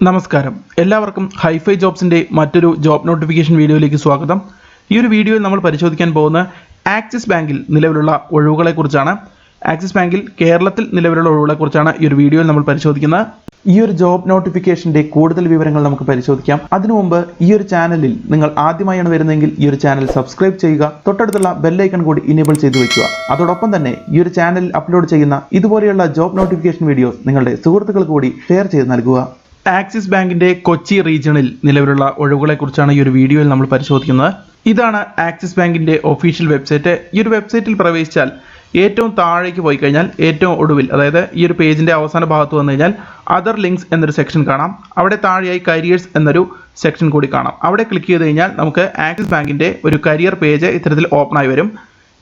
നമസ്കാരം, എല്ലാവർക്കും ഹൈഫൈ ജോബ്സിൻ്റെ മറ്റൊരു ജോബ് നോട്ടിഫിക്കേഷൻ വീഡിയോയിലേക്ക് സ്വാഗതം. ഈ ഒരു വീഡിയോയിൽ നമ്മൾ പരിശോധിക്കാൻ പോകുന്ന ആക്സിസ് ബാങ്കിൽ നിലവിലുള്ള ഒഴിവുകളെക്കുറിച്ചാണ്. ആക്സിസ് ബാങ്കിൽ കേരളത്തിൽ നിലവിലുള്ള ഒഴിവുകളെക്കുറിച്ചാണ് ഈ ഒരു വീഡിയോയിൽ നമ്മൾ പരിശോധിക്കുന്നത്. ഈ ഒരു ജോബ് നോട്ടിഫിക്കേഷൻ്റെ കൂടുതൽ വിവരങ്ങൾ നമുക്ക് പരിശോധിക്കാം. അതിനു മുമ്പ് ഈ ഒരു ചാനലിൽ നിങ്ങൾ ആദ്യമായാണ് വരുന്നതെങ്കിൽ ഈ ഒരു ചാനൽ സബ്സ്ക്രൈബ് ചെയ്യുക, തൊട്ടടുത്തുള്ള ബെല്ലൈക്കൺ കൂടി ഇനേബിൾ ചെയ്തു വെക്കുക. അതോടൊപ്പം തന്നെ ഈ ഒരു ചാനലിൽ അപ്ലോഡ് ചെയ്യുന്ന ഇതുപോലെയുള്ള ജോബ് നോട്ടിഫിക്കേഷൻ വീഡിയോസ് നിങ്ങളുടെ സുഹൃത്തുക്കൾക്ക് കൂടി ഷെയർ ചെയ്ത് നൽകുക. ആക്സിസ് ബാങ്കിന്റെ കൊച്ചി റീജിയണിൽ നിലവിലുള്ള ഒഴിവുകളെക്കുറിച്ചാണ് ഈ ഒരു വീഡിയോയിൽ നമ്മൾ പരിശോധിക്കുന്നത്. ഇതാണ് ആക്സിസ് ബാങ്കിന്റെ ഒഫീഷ്യൽ വെബ്സൈറ്റ്. ഈ ഒരു വെബ്സൈറ്റിൽ പ്രവേശിച്ചാൽ ഏറ്റവും താഴേക്ക് പോയി കഴിഞ്ഞാൽ ഏറ്റവും ഒടുവിൽ, അതായത് ഈ ഒരു പേജിന്റെ അവസാന ഭാഗത്ത് വന്നു കഴിഞ്ഞാൽ അതർ ലിങ്ക്സ് എന്നൊരു സെക്ഷൻ കാണാം. അവിടെ താഴെയായി കരിയേഴ്സ് എന്നൊരു സെക്ഷൻ കൂടി കാണാം. അവിടെ ക്ലിക്ക് ചെയ്ത് കഴിഞ്ഞാൽ നമുക്ക് ആക്സിസ് ബാങ്കിന്റെ ഒരു കരിയർ പേജ് ഇത്തരത്തിൽ ഓപ്പൺ ആയി വരും.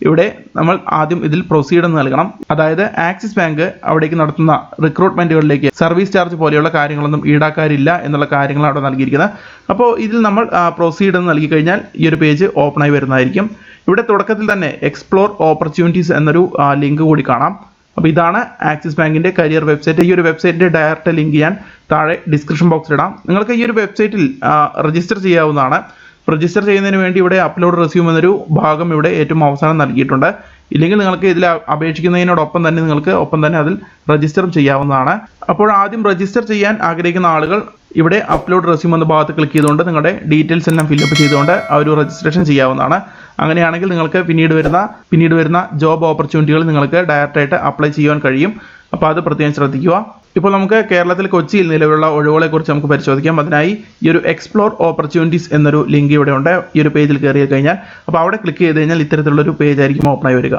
ഇവിടെ നമ്മൾ ആദ്യം ഇതിൽ പ്രൊസീഡ് എന്ന് നൽകണം. അതായത് ആക്സിസ് ബാങ്ക് അവിടേക്ക് നടത്തുന്ന റിക്രൂട്ട്മെന്റുകളിലേക്ക് സർവീസ് ചാർജ് പോലെയുള്ള കാര്യങ്ങളൊന്നും ഈടാക്കാറില്ല എന്നുള്ള കാര്യങ്ങൾ അവിടെ നൽകിയിരിക്കുന്നത്. അപ്പോൾ ഇതിൽ നമ്മൾ പ്രൊസീഡ് എന്ന് നൽകി കഴിഞ്ഞാൽ ഈ ഒരു പേജ് ഓപ്പൺ ആയി വരുന്നതായിരിക്കും. ഇവിടെ തുടക്കത്തിൽ തന്നെ എക്സ്പ്ലോർ ഓപ്പർച്യൂണിറ്റീസ് എന്നൊരു ലിങ്ക് കൂടി കാണാം. അപ്പോൾ ഇതാണ് ആക്സിസ് ബാങ്കിന്റെ കരിയർ വെബ്സൈറ്റ്. ഈ ഒരു വെബ്സൈറ്റിന്റെ ഡയറക്റ്റ് ലിങ്ക് ഞാൻ താഴെ ഡിസ്ക്രിപ്ഷൻ ബോക്സിൽ ഇടാം. നിങ്ങൾക്ക് ഈ ഒരു വെബ്സൈറ്റിൽ രജിസ്റ്റർ ചെയ്യാവുന്നതാണ്. രജിസ്റ്റർ ചെയ്യുന്നതിന് വേണ്ടി ഇവിടെ അപ്ലോഡ് റെസ്യൂം എന്നൊരു ഭാഗം ഇവിടെ ഏറ്റവും അവസാനം നൽകിയിട്ടുണ്ട്. ഇല്ലെങ്കിൽ നിങ്ങൾക്ക് ഇതിൽ അപേക്ഷിക്കുന്നതിനോടൊപ്പം തന്നെ നിങ്ങൾക്ക് അതിൽ രജിസ്റ്ററും ചെയ്യാവുന്നതാണ്. അപ്പോൾ ആദ്യം രജിസ്റ്റർ ചെയ്യാൻ ആഗ്രഹിക്കുന്ന ആളുകൾ ഇവിടെ അപ്ലോഡ് റെസ്യൂം എന്ന ഭാഗത്ത് ക്ലിക്ക് ചെയ്തുകൊണ്ട് നിങ്ങളുടെ ഡീറ്റെയിൽസ് എല്ലാം ഫില്ലപ്പ് ചെയ്തുകൊണ്ട് ആ ഒരു രജിസ്ട്രേഷൻ ചെയ്യാവുന്നതാണ്. അങ്ങനെയാണെങ്കിൽ നിങ്ങൾക്ക് പിന്നീട് വരുന്ന ജോബ് ഓപ്പർച്യൂണിറ്റികൾ നിങ്ങൾക്ക് ഡയറക്റ്റായിട്ട് അപ്ലൈ ചെയ്യാൻ കഴിയും. അപ്പോൾ അത് പ്രത്യേകം ശ്രദ്ധിക്കുക. ഇപ്പോൾ നമുക്ക് കേരളത്തിൽ കൊച്ചിയിൽ നിലവിലുള്ള ഒഴിവുകളെക്കുറിച്ച് നമുക്ക് പരിശോധിക്കാം. അതിനായി ഈ ഒരു എക്സ്പ്ലോർ ഓപ്പർച്യൂണിറ്റീസ് എന്നൊരു ലിങ്ക് ഇവിടെ ഉണ്ട്. ഈ ഒരു പേജിൽ കയറി കഴിഞ്ഞാൽ അപ്പോൾ അവിടെ ക്ലിക്ക് ചെയ്ത് കഴിഞ്ഞാൽ ഇത്തരത്തിലുള്ളൊരു പേജ് ആയിരിക്കും ഓപ്പൺ ആയി വരിക.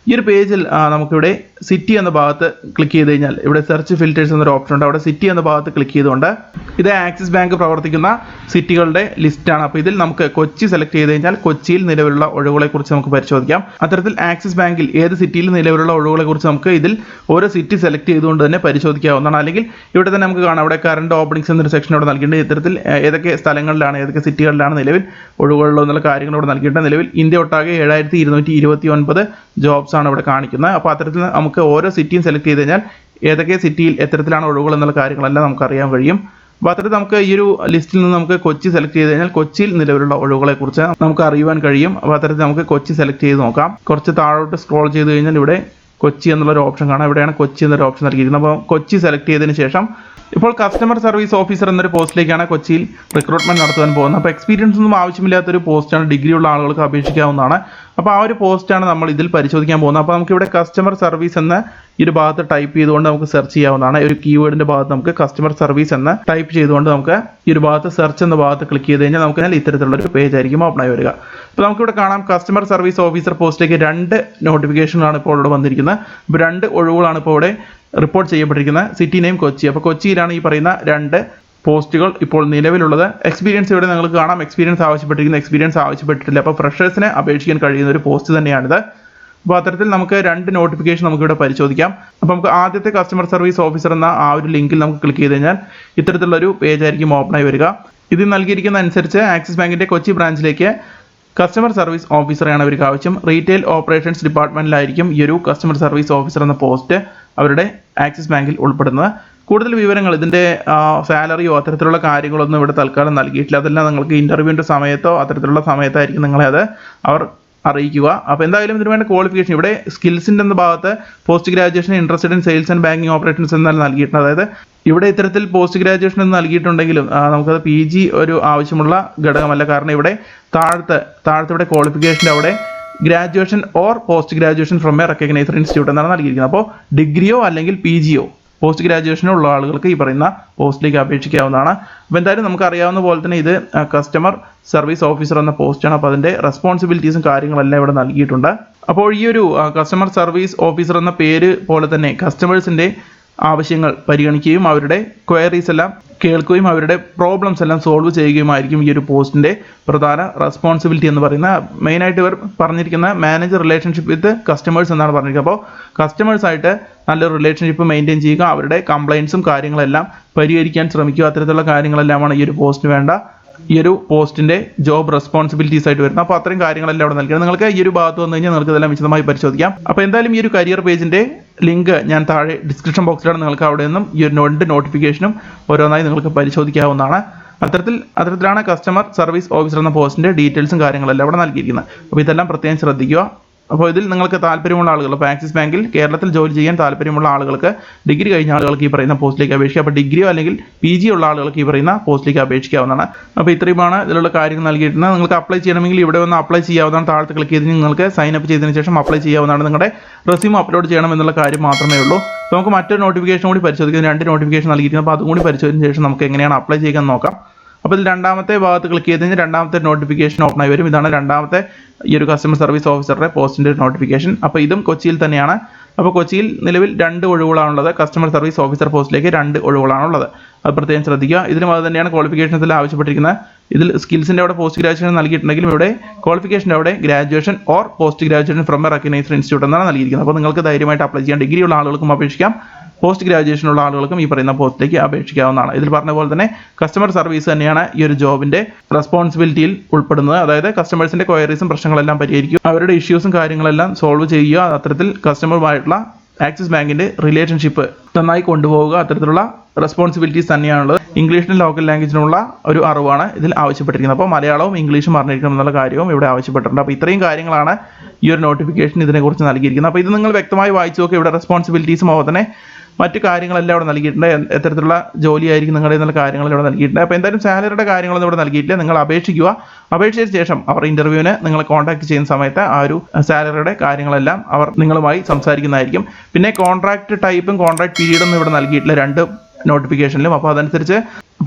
ഈ ഒരു പേജിൽ നമുക്കിവിടെ സിറ്റി എന്ന ഭാഗത്ത് ക്ലിക്ക് ചെയ്ത് കഴിഞ്ഞാൽ ഇവിടെ സെർച്ച് ഫിൽറ്റേഴ്സ് എന്നൊരു ഓപ്ഷൻ ഉണ്ട്. അവിടെ സിറ്റി എന്ന ഭാഗത്ത് ക്ലിക്ക് ചെയ്തുകൊണ്ട് ഇത് ആക്സിസ് ബാങ്ക് പ്രവർത്തിക്കുന്ന സിറ്റികളുടെ ലിസ്റ്റാണ്. അപ്പോൾ ഇതിൽ നമുക്ക് കൊച്ചി സെലക്ട് ചെയ്ത് കഴിഞ്ഞാൽ കൊച്ചിയിൽ നിലവിലുള്ള ഒഴിവുകളെക്കുറിച്ച് നമുക്ക് പരിശോധിക്കാം. അത്തരത്തിൽ ആക്സിസ് ബാങ്കിൽ ഏത് സിറ്റിയിൽ നിലവിലുള്ള ഒഴിവുകളെക്കുറിച്ച് നമുക്ക് ഇതിൽ ഓരോ സിറ്റി സെലക്ട് ചെയ്തുകൊണ്ട് തന്നെ പരിശോധിക്കാവുന്നതാണ്. അല്ലെങ്കിൽ ഇവിടെ തന്നെ നമുക്ക് കാണാം അവിടെ കറണ്ട് ഓപ്പണിംഗ്സ് എന്നൊരു സെക്ഷൻ അവിടെ നൽകിയിട്ടുണ്ട്. ഇത്തരത്തിൽ ഏതൊക്കെ സ്ഥലങ്ങളിലാണ് ഏതൊക്കെ സിറ്റികളിലാണ് നിലവിൽ ഒഴിവുകളുള്ള എന്നുള്ള കാര്യങ്ങൾ ഇവിടെ നൽകിയിട്ടുണ്ട്. നിലവിൽ ഇന്ത്യ ഒട്ടാകെ 7229 ജോബ്സ് ആണ് ഇവിടെ കാണിക്കുന്നത്. അപ്പോൾ അത്തരത്തിൽ നമുക്ക് ഓരോ സിറ്റിയും സെലക്ട് ചെയ്ത് കഴിഞ്ഞാൽ ഏതൊക്കെ സിറ്റിയിൽ എത്തരത്തിലാണ് ഒഴിവുകൾ എന്നുള്ള കാര്യങ്ങളെല്ലാം നമുക്ക് അറിയാൻ കഴിയും. അപ്പോൾ അത്തരത്തിൽ നമുക്ക് ഈ ഒരു ലിസ്റ്റിൽ നിന്ന് നമുക്ക് കൊച്ചി സെലക്ട് ചെയ്ത് കഴിഞ്ഞാൽ കൊച്ചിയിൽ നിലവിലുള്ള ഒഴിവുകളെക്കുറിച്ച് നമുക്ക് അറിയുവാൻ കഴിയും. അപ്പോൾ അത്തരത്തിൽ നമുക്ക് കൊച്ചി സെലക്ട് ചെയ്ത് നോക്കാം. കുറച്ച് താഴോട്ട് സ്ക്രോൾ ചെയ്ത് കഴിഞ്ഞാൽ ഇവിടെ കൊച്ചി എന്നുള്ളൊരു ഓപ്ഷൻ കാണാം. ഇവിടെയാണ് കൊച്ചി എന്നൊരു ഓപ്ഷൻ നൽകിയിരിക്കുന്നത്. അപ്പോൾ കൊച്ചി സെലക്ട് ചെയ്തതിന് ശേഷം ഇപ്പോൾ കസ്റ്റമർ സർവീസ് ഓഫീസർ എന്നൊരു പോസ്റ്റിലേക്കാണ് കൊച്ചിയിൽ റിക്രൂട്ട്മെന്റ് നടത്താൻ പോകുന്നത്. അപ്പോൾ എക്സ്പീരിയൻസ് ഒന്നും ആവശ്യമില്ലാത്തൊരു പോസ്റ്റാണ്, ഡിഗ്രി ഉള്ള ആളുകൾക്ക് അപേക്ഷിക്കാവുന്നതാണ്. അപ്പോൾ ആ ഒരു പോസ്റ്റാണ് നമ്മൾ ഇതിൽ പരിശോധിക്കാൻ പോകുന്നത്. അപ്പോൾ നമുക്ക് ഇവിടെ കസ്റ്റമർ സർവീസ് എന്ന ഈ ഒരു ഭാഗത്ത് ടൈപ്പ് ചെയ്തുകൊണ്ട് നമുക്ക് സെർച്ച് ചെയ്യാവുന്നതാണ്. ഒരു കീവേഡിന്റെ ഭാഗത്ത് നമുക്ക് കസ്റ്റമർ സർവീസ് എന്ന് ടൈപ്പ് ചെയ്തുകൊണ്ട് നമുക്ക് ഈ ഒരു ഭാഗത്ത് സെർച്ച് എന്ന ഭാഗത്ത് ക്ലിക്ക് ചെയ്ത് കഴിഞ്ഞാൽ നമുക്ക് ഇത്തരത്തിലുള്ള ഒരു പേജ് ആയിരിക്കും ഓപ്പൺ ആയി വരിക. അപ്പോൾ നമുക്കിവിടെ കാണാം കസ്റ്റമർ സർവീസ് ഓഫീസർ പോസ്റ്റിലേക്ക് 2 നോട്ടിഫിക്കേഷനാണ് ഇപ്പോൾ ഇവിടെ വന്നിരിക്കുന്നത്. അപ്പോൾ 2 ഒഴിവുകളാണ് ഇപ്പോൾ ഇവിടെ റിപ്പോർട്ട് ചെയ്യപ്പെട്ടിരിക്കുന്നത്. City name Kochi. അപ്പോൾ കൊച്ചിയിലാണ് ഈ പറയുന്ന 2 പോസ്റ്റുകൾ ഇപ്പോൾ നിലവിലുള്ളത്. എക്സ്പീരിയൻസ് ഇവിടെ നിങ്ങൾക്ക് കാണാം. എക്സ്പീരിയൻസ് ആവശ്യപ്പെട്ടിട്ടില്ല. അപ്പോൾ ഫ്രഷേഴ്സിനെ അപേക്ഷിക്കാൻ കഴിയുന്ന ഒരു പോസ്റ്റ് തന്നെയാണിത്. അപ്പോൾ അത്തരത്തിൽ നമുക്ക് 2 നോട്ടിഫിക്കേഷൻ നമുക്കിവിടെ പരിശോധിക്കാം. അപ്പോൾ നമുക്ക് ആദ്യത്തെ കസ്റ്റമർ സർവീസ് ഓഫീസർ എന്ന ആ ഒരു ലിങ്കിൽ നമുക്ക് ക്ലിക്ക് ചെയ്ത് കഴിഞ്ഞാൽ ഇത്തരത്തിലുള്ളൊരു പേജ് ആയിരിക്കും ഓപ്പൺ ആയി വരിക. ഇത് നൽകിയിരിക്കുന്ന അനുസരിച്ച് ആക്സിസ് ബാങ്കിന്റെ കൊച്ചി ബ്രാഞ്ചിലേക്ക് കസ്റ്റമർ സർവീസ് ഓഫീസറെയാണ് അവർക്ക് ആവശ്യം. റീറ്റെയിൽ ഓപ്പറേഷൻസ് ഡിപ്പാർട്ട്മെന്റിലായിരിക്കും ഈ ഒരു കസ്റ്റമർ സർവീസ് ഓഫീസർ എന്ന പോസ്റ്റ് അവരുടെ ആക്സിസ് ബാങ്കിൽ ഉൾപ്പെടുന്നത്. കൂടുതൽ വിവരങ്ങൾ ഇതിൻ്റെ സാലറിയോ അത്തരത്തിലുള്ള കാര്യങ്ങളൊന്നും ഇവിടെ തൽക്കാലം നൽകിയിട്ടില്ല. അതെല്ലാം നിങ്ങൾക്ക് ഇൻ്റർവ്യൂവിൻ്റെ സമയത്തോ അത്തരത്തിലുള്ള സമയത്തായിരിക്കും നിങ്ങളെ അത് അവർ അറിയിക്കുക. അപ്പോൾ എന്തായാലും ഇതിന് വേണ്ട ക്വാളിഫിക്കേഷൻ ഇവിടെ സ്കിൽസിൻ്റെ എന്ന ഭാഗത്ത് post graduation interested in sales and banking operations എന്നാണ് നൽകിയിട്ടുണ്ട്. അതായത് ഇവിടെ ഇത്തരത്തിൽ പോസ്റ്റ് ഗ്രാജുവേഷൻ എന്ന് നൽകിയിട്ടുണ്ടെങ്കിലും നമുക്കത് PG ഒരു ആവശ്യമുള്ള ഘടകമല്ല. കാരണം ഇവിടെ താഴത്തെ ഇവിടെ ക്വാളിഫിക്കേഷൻ്റെ അവിടെ graduation or post graduation from A recognised institute എന്നാണ് നൽകിയിരിക്കുന്നത്. അപ്പോൾ ഡിഗ്രിയോ അല്ലെങ്കിൽ PGയോ പോസ്റ്റ് ഗ്രാജുവേഷനോ ഉള്ള ആളുകൾക്ക് ഈ പറയുന്ന പോസ്റ്റിലേക്ക് അപേക്ഷിക്കാവുന്നതാണ്. അപ്പോൾ എന്തായാലും നമുക്ക് അറിയാവുന്ന പോലെ തന്നെ ഇത് കസ്റ്റമർ സർവീസ് ഓഫീസർ എന്ന പോസ്റ്റാണ്. അപ്പോൾ അതിൻ്റെ റെസ്പോൺസിബിലിറ്റീസും കാര്യങ്ങളെല്ലാം ഇവിടെ നൽകിയിട്ടുണ്ട്. അപ്പോൾ ഈ ഒരു കസ്റ്റമർ സർവീസ് ഓഫീസർ എന്ന പേര് പോലെ തന്നെ കസ്റ്റമേഴ്സിൻ്റെ ആവശ്യങ്ങൾ പരിഗണിക്കുകയും അവരുടെ ക്വയറീസ് എല്ലാം കേൾക്കുകയും അവരുടെ പ്രോബ്ലംസ് എല്ലാം സോൾവ് ചെയ്യുകയുമായിരിക്കും ഈ ഒരു പോസ്റ്റിൻ്റെ പ്രധാന റെസ്പോൺസിബിലിറ്റി എന്ന് പറയുന്നത്. മെയിനായിട്ട് ഇവർ പറഞ്ഞിരിക്കുന്ന മാനേജ് റിലേഷൻഷിപ്പ് വിത്ത് കസ്റ്റമേഴ്സ് എന്നാണ് പറഞ്ഞിരിക്കുന്നത്. അപ്പോൾ കസ്റ്റമേഴ്സായിട്ട് നല്ലൊരു റിലേഷൻഷിപ്പ് മെയിൻറ്റെയിൻ ചെയ്യുക, അവരുടെ കംപ്ലയിൻസും കാര്യങ്ങളെല്ലാം പരിഹരിക്കാൻ ശ്രമിക്കുക. അത്തരത്തിലുള്ള കാര്യങ്ങളെല്ലാമാണ് ഈ ഒരു പോസ്റ്റിന് വേണ്ട ഈ ഒരു പോസ്റ്റിന്റെ ജോബ് റെസ്പോൺസിബിലിറ്റീസ് ആയിട്ട് വരുന്നത്. അപ്പോൾ അത്രയും കാര്യങ്ങളെല്ലാം അവിടെ നൽകിയത്. നിങ്ങൾക്ക് ഈ ഒരു ഭാഗത്ത് വന്നു കഴിഞ്ഞാൽ നിങ്ങൾക്ക് ഇതെല്ലാം വിശദമായി പരിശോധിക്കാം. അപ്പോൾ എന്തായാലും ഈ ഒരു കരിയർ പേജിന്റെ ലിങ്ക് ഞാൻ താഴെ ഡിസ്ക്രിപ്ഷൻ ബോക്സിലാണ്. നിങ്ങൾക്ക് അവിടെ നിന്നും ഈ ഒരു നോട്ടിഫിക്കേഷനും ഓരോന്നായി നിങ്ങൾക്ക് പരിശോധിക്കാവുന്നതാണ്. അത്തരത്തിലാണ് കസ്റ്റമർ സർവീസ് ഓഫീസർ എന്ന പോസ്റ്റിൻ്റെ ഡീറ്റെയിൽസും കാര്യങ്ങളെല്ലാം അവിടെ നൽകിയിരിക്കുന്നത്. അപ്പോൾ ഇതെല്ലാം പ്രത്യേകം ശ്രദ്ധിക്കുക. അപ്പോൾ ഇതിൽ നിങ്ങൾക്ക് താല്പര്യമുള്ള ആളുകൾ, അപ്പോൾ ആക്സിസ് ബാങ്കിൽ കേരളത്തിൽ ജോലി ചെയ്യാൻ താല്പര്യമുള്ള ആളുകൾക്ക്, ഡിഗ്രി കഴിഞ്ഞ ആളുകൾക്ക് ഈ പറയുന്ന പോസ്റ്റിലേക്ക് അപേക്ഷിക്കാം. അപ്പോൾ ഡിഗ്രിയോ അല്ലെങ്കിൽ PG ഉള്ള ആളുകൾക്ക് ഈ പറയുന്ന പോസ്റ്റിലേക്ക് അപേക്ഷിക്കാവുന്നതാണ്. അപ്പോൾ ഇത്രയുമാണ് ഇതിലുള്ള കാര്യങ്ങൾ നൽകിയിരുന്നത്. നിങ്ങൾക്ക് അപ്ലൈ ചെയ്യണമെങ്കിൽ ഇവിടെ വന്ന് അപ്ലൈ ചെയ്യാവുന്നതാണ്. താഴത്ത് ക്ലിക്ക് ചെയ്ത് നിങ്ങൾക്ക് സൈൻ അപ്പ് ചെയ്തതിന് ശേഷം അപ്ലൈ ചെയ്യാവുന്നതാണ്. നിങ്ങളുടെ റെസ്യൂം അപ്ലോഡ് ചെയ്യണം എന്നുള്ള കാര്യം മാത്രമേ ഉള്ളൂ. അപ്പോൾ നമുക്ക് മറ്റൊരു നോട്ടിഫിക്കേഷൻ കൂടി പരിശോധിക്കാം. 2 നോട്ടിഫിക്കേഷൻ നൽകിയിരിക്കുന്നത്. അപ്പോൾ അതും കൂടി പരിശോധിച്ചതിന് ശേഷം നമുക്ക് എങ്ങനെയാണ് അപ്ലൈ ചെയ്യാൻ നോക്കാം. അപ്പോൾ ഇതിൽ രണ്ടാമത്തെ ഭാഗത്ത് ക്ലിക്ക് ചെയ്ത് കഴിഞ്ഞാൽ രണ്ടാമത്തെ നോട്ടിഫിക്കേഷൻ ഓപ്പൺ ആയി വരും. ഇതാണ് രണ്ടാമത്തെ ഈ ഒരു കസ്റ്റമർ സർവീസ് ഓഫീസറുടെ പോസ്റ്റിൻ്റെ നോട്ടിഫിക്കേഷൻ. അപ്പോൾ ഇതും കൊച്ചിയിൽ തന്നെയാണ്. അപ്പോൾ കൊച്ചിയിൽ നിലവിൽ 2 ഒഴിവുകളാണുള്ളത്. കസ്റ്റമർ സർവീസ് ഓഫീസർ പോസ്റ്റിലേക്ക് 2 ഒഴിവുകളാണുള്ളത്. അത് പ്രത്യേകം ശ്രദ്ധിക്കുക. ഇതിലും അത് തന്നെയാണ് ക്വാളിഫിക്കേഷൻസിൽ ആവശ്യപ്പെട്ടിരിക്കുന്നത്. ഇതിൽ സ്കിൽസിൻ്റെ അവിടെ പോസ്റ്റ് ഗ്രാജുവേഷൻ നൽകിയിട്ടുണ്ടെങ്കിലും ഇവിടെ ക്വാളിഫിക്കേഷൻ്റെ അവിടെ graduation or post graduation from A recognised institute എന്നാണ് നൽകിയിരിക്കുന്നത്. അപ്പോൾ നിങ്ങൾക്ക് ധൈര്യമായിട്ട് അപ്ലൈ ചെയ്യാം. ഡിഗ്രി ഉള്ള ആളുകൾക്കും അപേക്ഷിക്കാം, പോസ്റ്റ് ഗ്രാജുവേഷൻ ഉള്ള ആളുകൾക്കും ഈ പറയുന്ന പോസ്റ്റിലേക്ക് അപേക്ഷിക്കാവുന്നതാണ്. ഇതിൽ പറഞ്ഞ പോലെ തന്നെ കസ്റ്റമർ സർവീസ് തന്നെയാണ് ഈ ഒരു ജോബിൻ്റെ റെസ്പോൺസിബിലിറ്റിയിൽ ഉൾപ്പെടുന്നത്. അതായത് കസ്റ്റമേഴ്സിൻ്റെ ക്വയറീസും പ്രശ്നങ്ങളെല്ലാം പരിഹരിക്കും, അവരുടെ ഇഷ്യൂസും കാര്യങ്ങളെല്ലാം സോൾവ് ചെയ്യുക, അത്തരത്തിൽ കസ്റ്റമറുമായിട്ടുള്ള ആക്സിസ് ബാങ്കിൻ്റെ റിലേഷൻഷിപ്പ് നന്നായി കൊണ്ടുപോവുക, അത്തരത്തിലുള്ള റെസ്പോൺസിബിലിറ്റീസ് തന്നെയാണുള്ളത്. ഇംഗ്ലീഷിനും ലോക്കൽ ലാംഗ്വേജിനുള്ള ഒരു അറിവാണ് ഇതിൽ ആവശ്യപ്പെട്ടിരിക്കുന്നത്. അപ്പോൾ മലയാളവും ഇംഗ്ലീഷും അറിഞ്ഞിരിക്കണം എന്നുള്ള കാര്യവും ഇവിടെ ആവശ്യപ്പെട്ടിട്ടുണ്ട്. അപ്പോൾ ഇത്രയും കാര്യങ്ങളാണ് ഈ ഒരു നോട്ടിഫിക്കേഷൻ ഇതിനെക്കുറിച്ച് നൽകിയിരിക്കുന്നത്. അപ്പോൾ ഇത് നിങ്ങൾ വ്യക്തമായി വായിച്ചു നോക്കുക. ഇവിടെ റെസ്പോൺസിബിലിറ്റീസും അതുപോലെ തന്നെ മറ്റു കാര്യങ്ങളെല്ലാം ഇവിടെ നൽകിയിട്ടുണ്ട്. എത്തരത്തിലുള്ള ജോലിയായിരിക്കും നിങ്ങളുടെ എന്നുള്ള കാര്യങ്ങൾ ഇവിടെ നൽകിയിട്ടുണ്ട്. അപ്പോൾ എന്തായാലും സാലറിയുടെ കാര്യങ്ങളൊന്നും ഇവിടെ നൽകിയിട്ടില്ല. നിങ്ങൾ അപേക്ഷിക്കുക. അപേക്ഷിച്ച ശേഷം അവർ ഇൻ്റർവ്യൂവിന് നിങ്ങളെ കോൺടാക്ട് ചെയ്യുന്ന സമയത്ത് ആ ഒരു സാലറിയുടെ കാര്യങ്ങളെല്ലാം അവർ നിങ്ങളുമായി സംസാരിക്കുന്നതായിരിക്കും. പിന്നെ കോൺട്രാക്ട് ടൈപ്പും കോൺട്രാക്ട് പീരീഡൊന്നും ഇവിടെ നൽകിയിട്ടില്ല 2 നോട്ടിഫിക്കേഷനിലും. അപ്പോൾ അതനുസരിച്ച്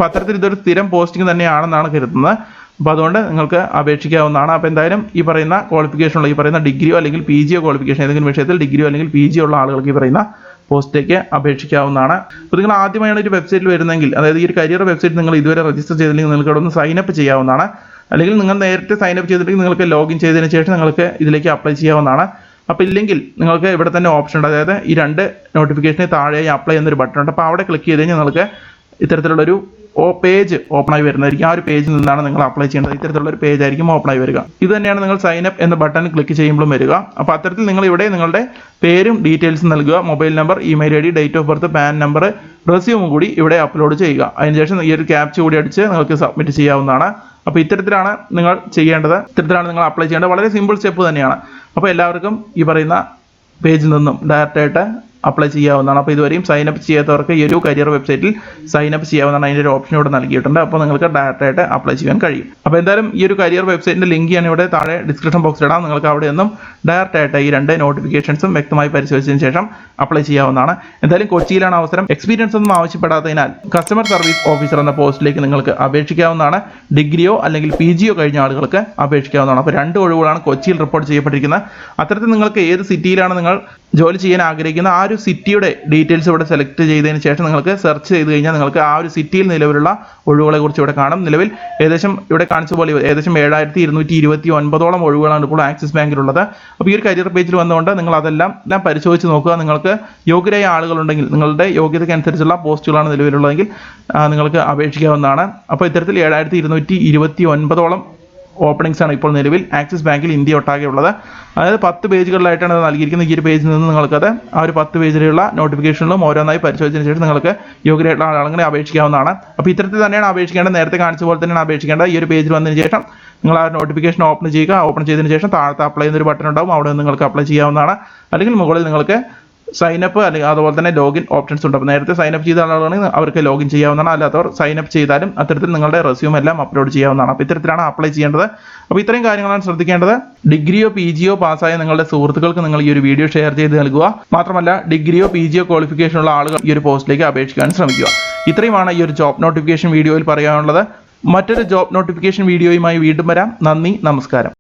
അത്തരത്തിൽ ഇതൊരു സ്ഥിരം പോസ്റ്റിംഗ് തന്നെയാണെന്നാണ് കരുതുന്നത്. അപ്പോൾ അതുകൊണ്ട് നിങ്ങൾക്ക് അപേക്ഷിക്കാവുന്നതാണ്. അപ്പോൾ എന്തായാലും ഈ പറയുന്ന ക്വാളിഫിക്കേഷനുള്ള, ഈ പറയുന്ന ഡിഗ്രിയോ അല്ലെങ്കിൽ PG ക്വാളിഫിക്കേഷൻ, ഏതെങ്കിലും വിഷയത്തിൽ ഡിഗ്രിയോ അല്ലെങ്കിൽ PG ഉള്ള ആളുകൾക്ക് ഈ പറയുന്ന പോസ്റ്റിലേക്ക് അപേക്ഷിക്കാവുന്നതാണ്. അപ്പോൾ നിങ്ങൾ ആദ്യമായാണ് ഒരു വെബ്സൈറ്റിൽ വരുന്നതെങ്കിൽ, അതായത് ഈ ഒരു കരിയർ വെബ്സൈറ്റ് നിങ്ങൾ ഇതുവരെ രജിസ്റ്റർ ചെയ്തില്ലെങ്കിൽ നിങ്ങൾക്ക് അവിടെ ഒന്ന് സൈനപ്പ് ചെയ്യാവുന്നതാണ്. അല്ലെങ്കിൽ നിങ്ങൾ നേരത്തെ സൈനപ്പ് ചെയ്തിട്ടുണ്ടെങ്കിൽ നിങ്ങൾക്ക് ലോഗിൻ ചെയ്തതിന് ശേഷം നിങ്ങൾക്ക് ഇതിലേക്ക് അപ്ലൈ ചെയ്യാവുന്നതാണ്. അപ്പോൾ ഇല്ലെങ്കിൽ നിങ്ങൾക്ക് ഇവിടെ തന്നെ ഓപ്ഷൻ ഉണ്ട്. അതായത് ഈ 2 നോട്ടിഫിക്കേഷന് താഴെയായി അപ്ലൈ എന്നൊരു ബട്ടൺ ഉണ്ട്. അപ്പോൾ അവിടെ ക്ലിക്ക് ചെയ്ത് കഴിഞ്ഞാൽ നിങ്ങൾക്ക് ഇത്തരത്തിലുള്ളൊരു പേജ് ഓപ്പൺ ആയി വരുന്നതായിരിക്കും. ആ ഒരു പേജിൽ നിന്നാണ് നിങ്ങൾ അപ്ലൈ ചെയ്യേണ്ടത്. ഇത്തരത്തിലുള്ള ഒരു പേജ് ആയിരിക്കും ഓപ്പൺ ആയി വരിക. ഇത് തന്നെയാണ് നിങ്ങൾ സൈൻ അപ്പ് എന്ന ബട്ടൺ ക്ലിക്ക് ചെയ്യുമ്പോഴും വരിക. അപ്പോൾ അത്തരത്തിൽ നിങ്ങൾ ഇവിടെ നിങ്ങളുടെ പേരും ഡീറ്റെയിൽസും നൽകുക, mobile number, email ID, date of birth, PAN number, റെസ്യൂമും കൂടി ഇവിടെ അപ്ലോഡ് ചെയ്യുക. അതിനുശേഷം ഈ ഒരു ക്യാപ്ച കൂടി അടിച്ച് നിങ്ങൾക്ക് സബ്മിറ്റ് ചെയ്യാവുന്നതാണ്. അപ്പോൾ ഇത്തരത്തിലാണ് നിങ്ങൾ ചെയ്യേണ്ടത്, ഇത്തരത്തിലാണ് നിങ്ങൾ അപ്ലൈ ചെയ്യേണ്ടത്. വളരെ സിമ്പിൾ സ്റ്റെപ്പ് തന്നെയാണ്. അപ്പോൾ എല്ലാവർക്കും ഈ പറയുന്ന പേജിൽ നിന്നും ഡയറക്റ്റായിട്ട് അപ്ലൈ ചെയ്യാവുന്നതാണ്. അപ്പോൾ ഇതുവരെയും സൈനപ്പ് ചെയ്യാത്തവർക്ക് ഈ ഒരു കരിയർ വെബ്സൈറ്റിൽ സൈനപ്പ് ചെയ്യാവുന്നതാണ്. അതിൻ്റെ ഒരു ഓപ്ഷൻ ഇവിടെ നൽകിയിട്ടുണ്ട്. അപ്പോൾ നിങ്ങൾക്ക് ഡയറക്റ്റായിട്ട് അപ്ലൈ ചെയ്യാൻ കഴിയും. അപ്പോൾ എന്തായാലും ഈ ഒരു കരിയർ വെബ്സൈറ്റിൻ്റെ ലിങ്ക് ഞാൻ ഇവിടെ താഴെ ഡിസ്ക്രിപ്ഷൻ ബോക്സിൽ ഇടാം. നിങ്ങൾക്ക് അവിടെ നിന്നും ഡയറക്റ്റായിട്ട് ഈ 2 നോട്ടിഫിക്കേഷൻസും വ്യക്തമായി പരിശോധിച്ചതിന് ശേഷം അപ്ലൈ ചെയ്യാവുന്നതാണ്. എന്തായാലും കൊച്ചിയിലാണ് അവസരം. എക്സ്പീരിയൻസ് ഒന്നും ആവശ്യപ്പെടാത്തതിനാൽ കസ്റ്റമർ സർവീസ് ഓഫീസർ എന്ന പോസ്റ്റിലേക്ക് നിങ്ങൾക്ക് അപേക്ഷിക്കാവുന്നതാണ്. ഡിഗ്രിയോ അല്ലെങ്കിൽ PG കഴിഞ്ഞ ആളുകൾക്ക് അപേക്ഷിക്കാവുന്നതാണ്. അപ്പോൾ 2 ഒഴിവുകളാണ് കൊച്ചിയിൽ റിപ്പോർട്ട് ചെയ്യപ്പെട്ടിരിക്കുന്നത്. അത്തരത്തിൽ നിങ്ങൾക്ക് ഏത് സിറ്റിയിലാണ് നിങ്ങൾ ജോലി ചെയ്യാൻ ആഗ്രഹിക്കുന്ന ആ ഒരു സിറ്റിയുടെ ഡീറ്റെയിൽസ് ഇവിടെ സെലക്ട് ചെയ്തതിന് ശേഷം നിങ്ങൾക്ക് സെർച്ച് ചെയ്ത് കഴിഞ്ഞാൽ നിങ്ങൾക്ക് ആ ഒരു സിറ്റിയിൽ നിലവിലുള്ള ഒഴിവുകളെ കുറിച്ച് ഇവിടെ കാണും. നിലവിൽ ഏകദേശം ഇവിടെ കാണിച്ച പോലെ ഏകദേശം 7229 ഒഴിവുകളാണ് ഇപ്പോൾ ആക്സിസ് ബാങ്കിലുള്ളത്. അപ്പോൾ ഈ ഒരു കരിയർ പേജിൽ വന്നുകൊണ്ട് നിങ്ങൾ അതെല്ലാം പരിശോധിച്ച് നോക്കുക. നിങ്ങൾക്ക് യോഗ്യരായ ആളുകളുണ്ടെങ്കിൽ, നിങ്ങളുടെ യോഗ്യതയ്ക്ക് അനുസരിച്ചുള്ള പോസ്റ്റുകളാണ് നിലവിലുള്ളതെങ്കിൽ നിങ്ങൾക്ക് അപേക്ഷിക്കാവുന്നതാണ്. അപ്പോൾ ഇത്തരത്തിൽ 7229 ഓപ്പണിംഗ്സ് ആണ് ഇപ്പോൾ നിലവിൽ ആക്സിസ് ബാങ്കിൽ ഇന്ത്യ ഒട്ടാകെ ഉള്ളത്. അതായത് 10 പേജുകളിലായിട്ടാണ് അത് നൽകിയിരിക്കുന്നത്. ഈ ഒരു പേജിൽ നിന്ന് നിങ്ങൾക്കത് ആ ഒരു 10 പേജിലുള്ള നോട്ടിഫിക്കേഷനിലും ഓരോന്നായി പരിശോധിച്ചതിന് ശേഷം നിങ്ങൾക്ക് യോഗ്യരായിട്ടുള്ള ആളുകളെ അപേക്ഷിക്കാവുന്നതാണ്. അപ്പോൾ ഇത്തരത്തിൽ തന്നെയാണ് അപേക്ഷിക്കേണ്ടത്. നേരത്തെ കാണിച്ച പോലെ തന്നെയാണ് അപേക്ഷിക്കേണ്ടത്. ഈ ഒരു പേജിൽ വന്നതിന് ശേഷം നിങ്ങൾ ആ നോട്ടിഫിക്കേഷൻ ഓപ്പൺ ചെയ്യുക. ഓപ്പൺ ചെയ്തതിന് ശേഷം താഴത്തെ അപ്ലൈ എന്നൊരു ബട്ടൺ ഉണ്ടാവും. അവിടെ നിന്ന് നിങ്ങൾക്ക് അപ്ലൈ ചെയ്യാവുന്നതാണ്. അല്ലെങ്കിൽ മുകളിൽ നിങ്ങൾക്ക് സൈനപ്പ് അല്ലെങ്കിൽ അതുപോലെ തന്നെ ലോഗിൻ ഓപ്ഷൻസ് ഉണ്ട്. അപ്പോൾ നേരത്തെ സൈനപ്പ് ചെയ്ത ആളുകളാണെങ്കിൽ അവർക്ക് ലോഗിൻ ചെയ്യാവുന്നതാണ്. അല്ലാത്തവർ സൈനപ്പ് ചെയ്താലും അത്തരത്തിൽ നിങ്ങളുടെ റെസ്യൂം എല്ലാം അപ്ലോഡ് ചെയ്യാവുന്നതാണ്. അപ്പോൾ ഇത്തരത്തിലാണ് അപ്ലൈ ചെയ്യേണ്ടത്. അപ്പോൾ ഇത്രയും കാര്യങ്ങളാണ് ശ്രദ്ധിക്കേണ്ടത്. ഡിഗ്രിയോ PG പാസ്സായ നിങ്ങളുടെ സുഹൃത്തുക്കൾക്ക് നിങ്ങൾ ഈ ഒരു വീഡിയോ ഷെയർ ചെയ്ത് നൽകുക. മാത്രമല്ല ഡിഗ്രിയോ PG ക്വാളിഫിക്കേഷൻ ഉള്ള ആളുകൾ ഈ ഒരു പോസ്റ്റിലേക്ക് അപേക്ഷിക്കാൻ ശ്രമിക്കുക. ഇത്രയുമാണ് ഈ ഒരു ജോബ് നോട്ടിഫിക്കേഷൻ വീഡിയോയിൽ പറയാനുള്ളത്. മറ്റൊരു ജോബ് നോട്ടിഫിക്കേഷൻ വീഡിയോയുമായി വീണ്ടും വരാം. നന്ദി, നമസ്കാരം.